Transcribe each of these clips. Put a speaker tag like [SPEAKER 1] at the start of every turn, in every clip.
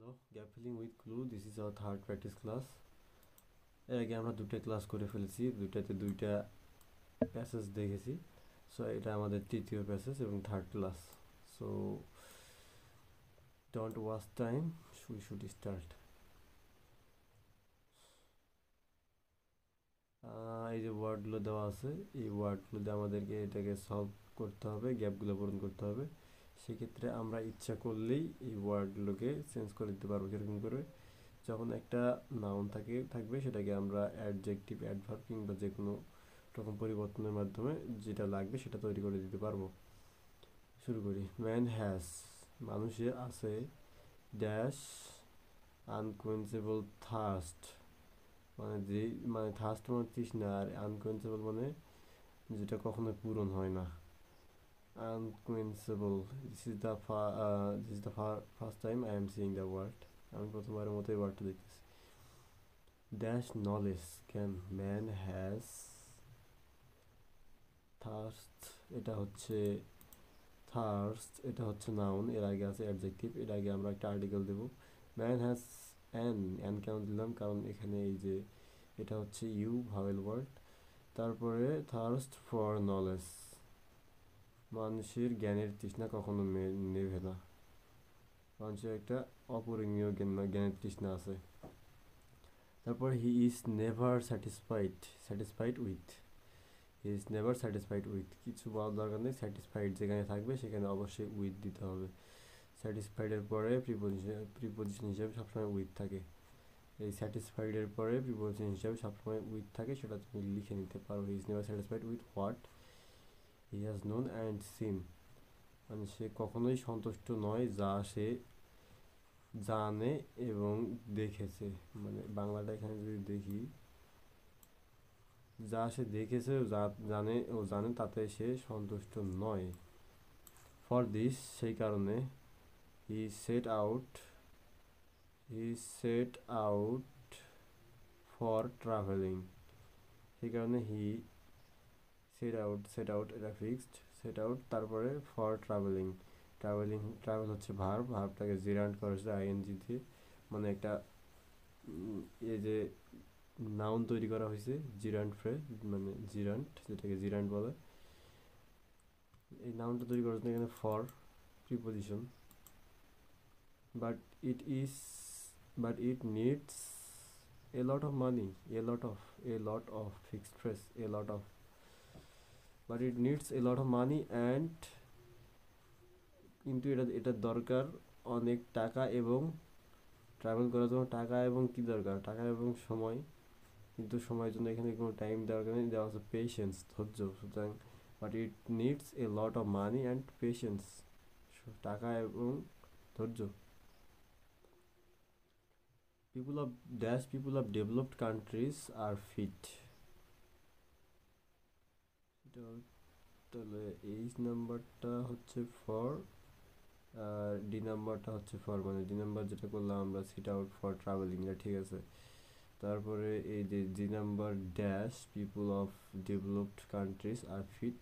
[SPEAKER 1] Hello, gap filling with clue. This is our third practice class. এর আগে আমরা দুটো ক্লাস করে ফেলেছি, দুইটাতে দুইটা প্যাসেজ দেখেছি। সো এটা আমাদের তৃতীয় প্যাসেজ এবং third class. So don't watch time, we should start. এই যে ওয়ার্ডগুলো দেওয়া আছে, এই ওয়ার্ডগুলো দিয়ে আমাদেরকে এটাকে সলভ করতে হবে, গ্যাপগুলো পূরণ করতে হবে। সেক্ষেত্রে আমরা ইচ্ছা করলেই এই ওয়ার্ডগুলোকে চেঞ্জ করে দিতে পারবো। কীরকম করে? যখন একটা নাউন থাকবে সেটাকে আমরা অ্যাডজেক্টিভ, অ্যাডভার্ব কিংবা যে কোনো রকম পরিবর্তনের মাধ্যমে যেটা লাগবে সেটা তৈরি করে দিতে পারবো। শুরু করি। ম্যান হ্যাজ, মানুষের আছে, ড্যাশ আনকোয়েন্সেবল থার্স্ট, মানে থার্স্ট মানে তৃষ্ণা, আর আনকোয়েন্সেবল মানে যেটা কখনো পূরণ হয় না। Unquenchable, this is the first time I am seeing the word. আমি প্রথমবারের মতো এই ওয়ার্ডটা দেখতেছি। Dash knowledge can man has thirst, এটা হচ্ছে এটা হচ্ছে নাউন, এর আগে আছে অ্যাডজেক্টিভ, এর আগে আমরা একটা আর্টিকেল দেব। ম্যান হ্যাজ অ্যান কেন দিলাম? কারণ এখানে এই যে এটা হচ্ছে ইউ ভাওয়েল ওয়ার্ড। তারপরে থার্স্ট ফর নলেজ, মানুষের জ্ঞানের তৃষ্ণা কখনো নেভে না। মানুষের একটা অপরিমেয় জ্ঞানের তৃষ্ণা আছে। তারপর হি is never satisfied with, he is never satisfied with, কিছু বলার দরকার নেই, স্যাটিসফাইড যেখানে থাকবে সেখানে অবশ্যই উইথ দিতে হবে। স্যাটিসফাইডের পরে প্রিপোজিশন হিসেবে সবসময় উইথ থাকে। এই স্যাটিসফাইডের পরে প্রিপোজিশন হিসেবে সবসময় উইথ থাকে, সেটা তুমি লিখে নিতে পারো। He is never satisfied with what he has known and seen, মানে সে কখনোই সন্তুষ্ট নয় যা সে জানে এবং দেখেছে। মানে বাংলাটা এখানে যদি দেখি, যা সে দেখেছে ও জানে তাতে সে সন্তুষ্ট নয়। ফর দিস, সেই কারণে, he said out for travelling, সেই কারণে হি সেট আউট এটা ফিক্সড, সেট আউট তারপরে ফর ট্রাভেলিং, ট্রাভেল হচ্ছে ভার্বটাকে জিরান্ট করেছে আইএনজি দিয়ে, মানে একটা এই যে নাউন তৈরি করা হয়েছে জিরান্ট ফ্রেজ, মানে জিরান্ট, যেটাকে জিরান্ট বলে। এই নাউনটা তৈরি করার জন্য এখানে for preposition, but it needs a lot of money, a lot of fixed phrase, but it needs a lot of money and, কিন্তু এটার দরকার অনেক টাকা, এবং ট্রাভেল করার জন্য টাকা এবং কি দরকার? টাকা এবং সময়, কিন্তু সময়ের জন্য এখানে কোনো টাইম দরকার নেই, দেওয়া আছে পেশেন্স, ধৈর্য। সুতরাং but it needs a lot of money and patience, টাকা এবং ধৈর্য। people of developed countries are fit, তাহলে এইচ নাম্বারটা হচ্ছে ফর, আর ডি নাম্বারটা হচ্ছে ফর, মানে ডি নাম্বার যেটা করলাম আমরা সিট আউট ফর ট্রাভেলিং, ঠিক আছে। তারপরে এই যে G number dash people of developed countries are fit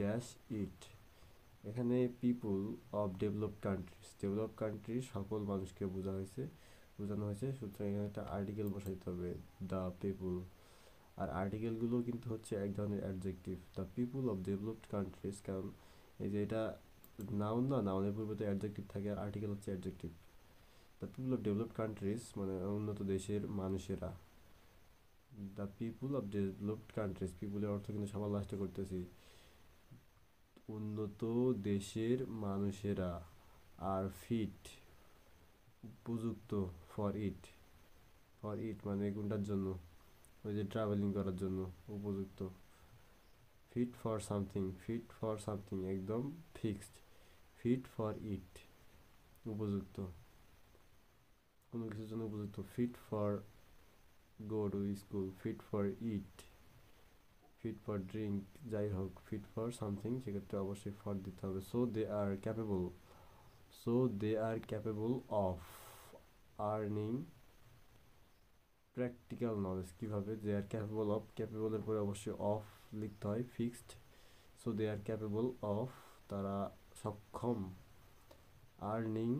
[SPEAKER 1] dash it, এখানে পিপুল অফ ডেভেলপড কান্ট্রি সকল মানুষকে বোঝানো হয়েছে। সুতরাং এখানে একটা আর্টিকেল বসাইতে হবে, দ্য পিপুল। আর আর্টিকেলগুলো কিন্তু হচ্ছে এক ধরনের adjective, the people of developed countries, কারণ এই যে এটা নাউন না, নাউনের পূর্বে তো অ্যাডজেক্টিভ থাকে, আর আর্টিকেল হচ্ছে adjective. The people of developed countries মানে উন্নত দেশের মানুষেরা। The people of developed countries, পিপুলের অর্থ কিন্তু সবার লাস্টে করতেছি, উন্নত দেশের মানুষেরা, আর ফিট উপযুক্ত, ফর ইট মানে কোনটার জন্য? ওই যে ট্রাভেলিং করার জন্য উপযুক্ত। ফিট ফর সামথিং একদম ফিক্সড, ফিট ফর ইট উপযুক্ত, কোনো কিছুর জন্য উপযুক্ত। Fit for go to school, fit for it, fit for drink, যাই হোক ফিট ফর সামথিং, সেক্ষেত্রে অবশ্যই ফর দিতে হবে। So they are capable of earning practical knowledge, কীভাবে? দে আর ক্যাপেবল অফ, ক্যাপেবলের পরে অবশ্যই অফ লিখতে হয়, fixed. So they are capable of, তারা সক্ষম, earning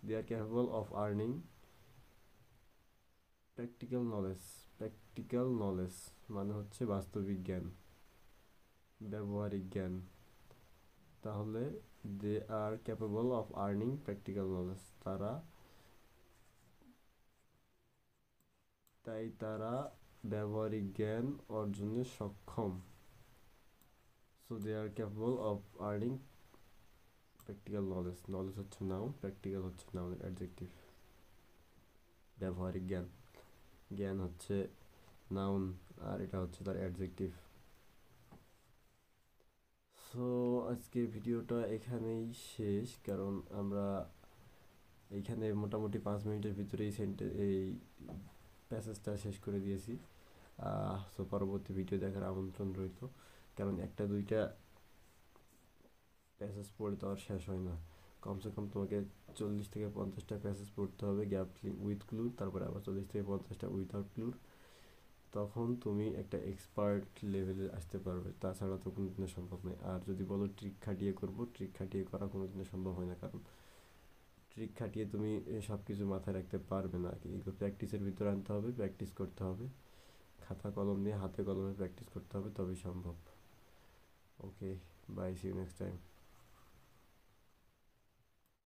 [SPEAKER 1] they are capable of earning practical knowledge মানে হচ্ছে বাস্তবিক জ্ঞান, ব্যবহারিক জ্ঞান। তাহলে they are capable of earning practical knowledge, তারা ব্যবহারিক জ্ঞান অর্জনে সক্ষম। So they are capable of earning practical knowledge. Knowledge হচ্ছে নাউন, প্র্যাকটিক্যাল হচ্ছে নাউনের অ্যাডজেক্টিভ। ব্যবহারিক জ্ঞান, জ্ঞান হচ্ছে নাউন, আর এটা হচ্ছে তার অ্যাডজেক্টিভ। সো আজকের ভিডিওটা এখানেই শেষ, কারণ আমরা এইখানে মোটামুটি 5 মিনিটের ভিতরেই এই প্যাসেজটা শেষ করে দিয়েছি। সো পরবর্তী ভিডিও দেখার আমন্ত্রণ রইল, কারণ একটা দুইটা প্যাসেজ পড়ে তো আর শেষ হয় না। কমসে কম তোমাকে 40 থেকে 50টা প্যাসেজ পড়তে হবে, গ্যাপ উইথ ক্লুর, তারপরে আবার 40 থেকে 50টা উইথাউট ক্লুর। তখন তুমি একটা এক্সপার্ট লেভেলে আসতে পারবে, তাছাড়া তো কোনো দিনও সম্ভব নয়। আর যদি বলো ট্রিক খাটিয়ে করবো, ট্রিক খাটিয়ে করা কোনো দিনও সম্ভব হয় না, কারণ ট্রিক খাটিয়ে তুমি সব কিছু মাথায় রাখতে পারবে না। এগুলো প্র্যাকটিসের ভিতরে আনতে হবে, প্র্যাকটিস করতে হবে, খাতা কলম নিয়ে হাতে কলমে প্র্যাকটিস করতে হবে, তবেই সম্ভব। Okay, bye, see you next time.